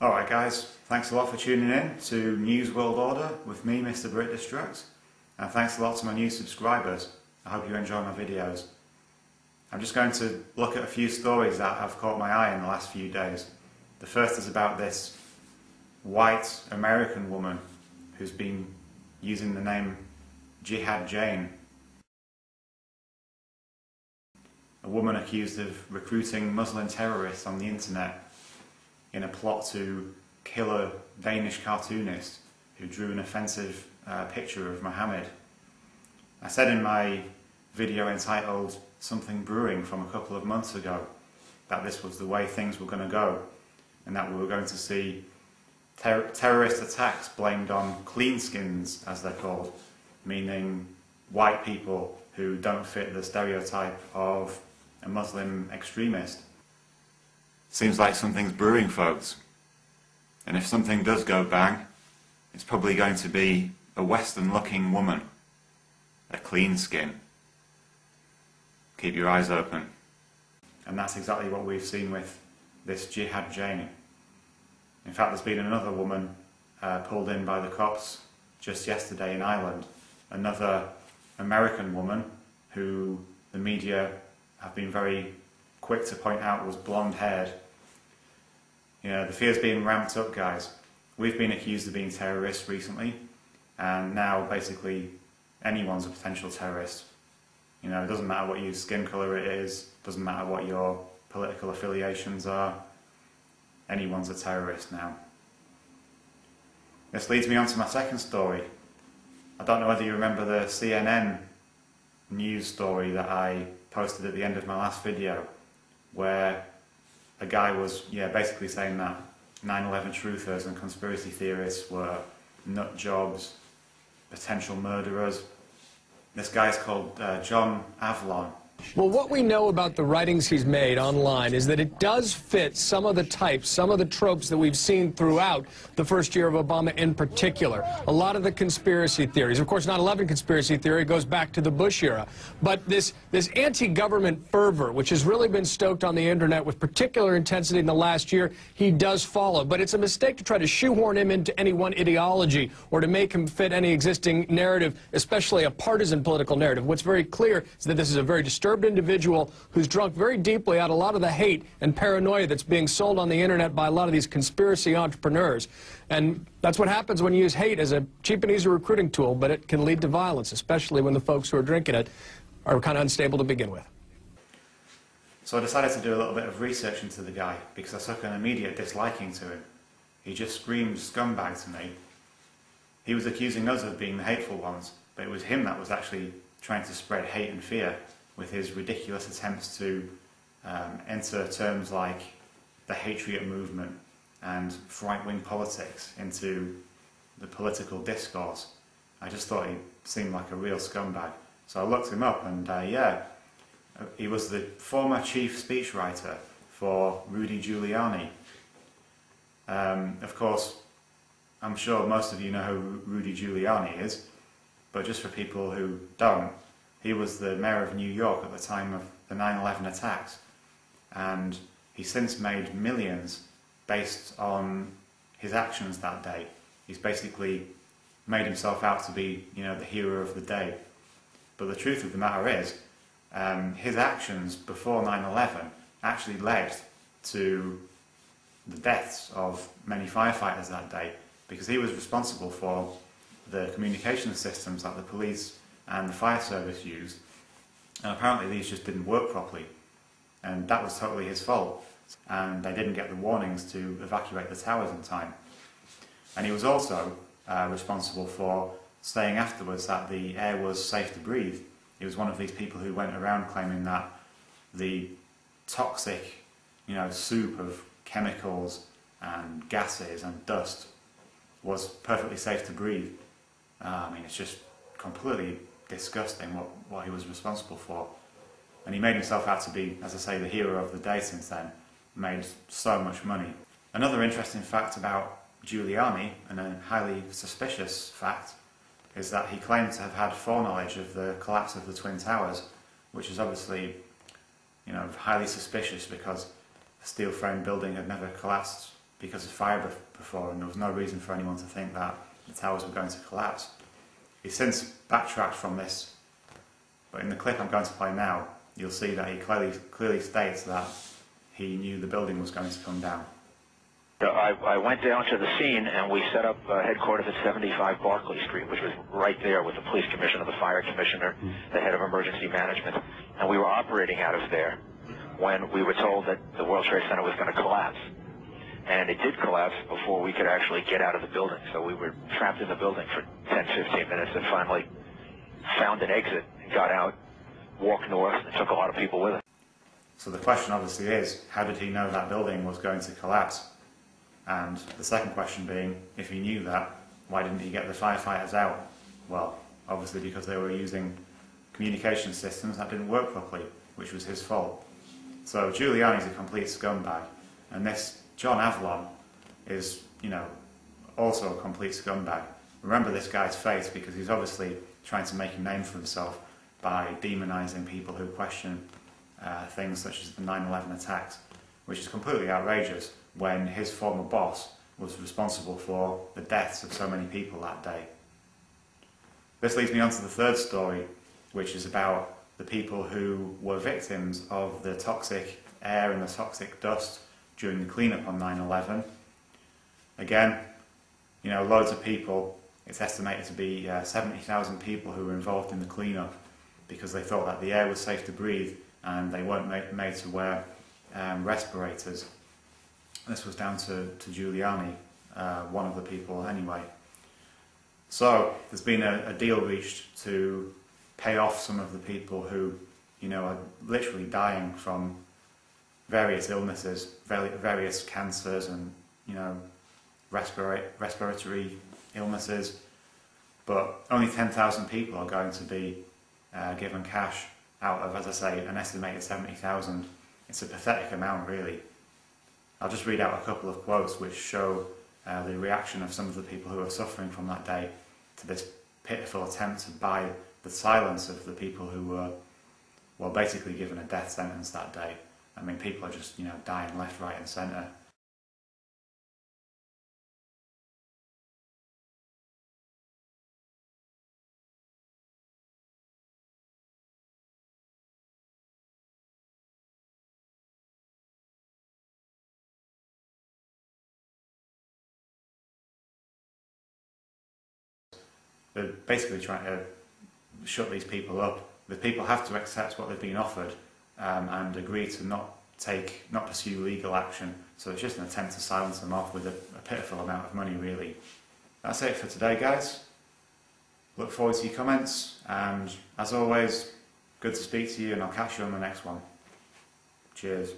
Alright guys, thanks a lot for tuning in to News World Order with me, MistrBrit Destruct, and thanks a lot to my new subscribers. I hope you enjoy my videos. I'm just going to look at a few stories that have caught my eye in the last few days. The first is about this white American woman who's been using the name Jihad Jane. A woman accused of recruiting Muslim terrorists on the internet in a plot to kill a Danish cartoonist who drew an offensive picture of Muhammad. I said in my video entitled Something Brewing from a couple of months ago that this was the way things were going to go, and that we were going to see terrorist attacks blamed on cleanskins, as they're called, meaning white people who don't fit the stereotype of a Muslim extremist. Seems like something's brewing, folks. And if something does go bang, it's probably going to be a Western-looking woman. A clean skin. Keep your eyes open. And that's exactly what we've seen with this Jihad Jane. In fact, there's been another woman pulled in by the cops just yesterday in Ireland. Another American woman who the media have been very quick to point out was blonde-haired. You know, the fear's being ramped up, guys. We've been accused of being terrorists recently, and now basically anyone's a potential terrorist. You know, it doesn't matter what your skin colour it is, doesn't matter what your political affiliations are, anyone's a terrorist now. This leads me on to my second story. I don't know whether you remember the CNN news story that I posted at the end of my last video, where a guy was basically saying that 9/11 truthers and conspiracy theorists were nut jobs, potential murderers. This guy's called John Avlon. Well, what we know about the writings he's made online is that it does fit some of the types, some of the tropes that we've seen throughout the first year of Obama in particular. A lot of the conspiracy theories. Of course, 9/11 conspiracy theory goes back to the Bush era. But this anti-government fervor, which has really been stoked on the internet with particular intensity in the last year, he does follow. But it's a mistake to try to shoehorn him into any one ideology or to make him fit any existing narrative, especially a partisan political narrative. What's very clear is that this is a very disturbing individual who's drunk very deeply out a lot of the hate and paranoia that's being sold on the internet by a lot of these conspiracy entrepreneurs. And that's what happens when you use hate as a cheap and easy recruiting tool, but it can lead to violence, especially when the folks who are drinking it are kind of unstable to begin with. So I decided to do a little bit of research into the guy because I took an immediate disliking to him. He just screamed scumbag to me. He was accusing us of being the hateful ones, but it was him that was actually trying to spread hate and fear with his ridiculous attempts to enter terms like the Patriot movement and right-wing politics into the political discourse. I just thought he seemed like a real scumbag. So I looked him up, and he was the former chief speechwriter for Rudy Giuliani. Of course, I'm sure most of you know who Rudy Giuliani is, but just for people who don't, he was the mayor of New York at the time of the 9/11 attacks, and he's since made millions based on his actions that day. He's basically made himself out to be, you know, the hero of the day. But the truth of the matter is, his actions before 9/11 actually led to the deaths of many firefighters that day, because he was responsible for the communication systems that the police and the fire service used, and apparently these just didn't work properly, and that was totally his fault, and they didn't get the warnings to evacuate the towers in time. And he was also responsible for saying afterwards that the air was safe to breathe. He was one of these people who went around claiming that the toxic, you know, soup of chemicals and gases and dust was perfectly safe to breathe. I mean, it's just completely disgusting what he was responsible for. And he made himself out to be, as I say, the hero of the day since then. Made so much money. Another interesting fact about Giuliani, and a highly suspicious fact, is that he claimed to have had foreknowledge of the collapse of the Twin Towers, which is obviously, you know, highly suspicious because a steel frame building had never collapsed because of fire before, and there was no reason for anyone to think that the towers were going to collapse. He's since backtracked from this, but in the clip I'm going to play now, you'll see that he clearly states that he knew the building was going to come down. I went down to the scene and we set up headquarters at 75 Barclay Street, which was right there with the police commissioner, the fire commissioner, the head of emergency management, and we were operating out of there when we were told that the World Trade Center was going to collapse. And it did collapse before we could actually get out of the building, so we were trapped in the building for 10-15 minutes and finally found an exit and got out, walked north, and took a lot of people with us. So the question obviously is, how did he know that building was going to collapse? And the second question being, if he knew that, why didn't he get the firefighters out? Well, obviously because they were using communication systems that didn't work properly, which was his fault. So Giuliani's a complete scumbag, and this John Avlon is, you know, also a complete scumbag. Remember this guy's face, because he's obviously trying to make a name for himself by demonising people who question things such as the 9/11 attacks, which is completely outrageous when his former boss was responsible for the deaths of so many people that day. This leads me on to the third story, which is about the people who were victims of the toxic air and the toxic dust during the cleanup on 9/11. Again, you know, loads of people, it's estimated to be 70,000 people who were involved in the cleanup because they thought that the air was safe to breathe and they weren't made to wear respirators. This was down to Giuliani, one of the people anyway. So there's been a deal reached to pay off some of the people who, you know, are literally dying from various illnesses, various cancers and, you know, respiratory illnesses. But only 10,000 people are going to be given cash out of, as I say, an estimated 70,000. It's a pathetic amount, really. I'll just read out a couple of quotes which show the reaction of some of the people who are suffering from that day to this pitiful attempt to buy the silence of the people who were, well, basically given a death sentence that day. I mean, people are just, you know, dying left, right and centre. They're basically trying to shut these people up. The people have to accept what they've been offered and agree to not pursue legal action. So it's just an attempt to silence them off with a pitiful amount of money, really. That's it for today, guys. Look forward to your comments, and as always, good to speak to you, and I'll catch you on the next one. Cheers.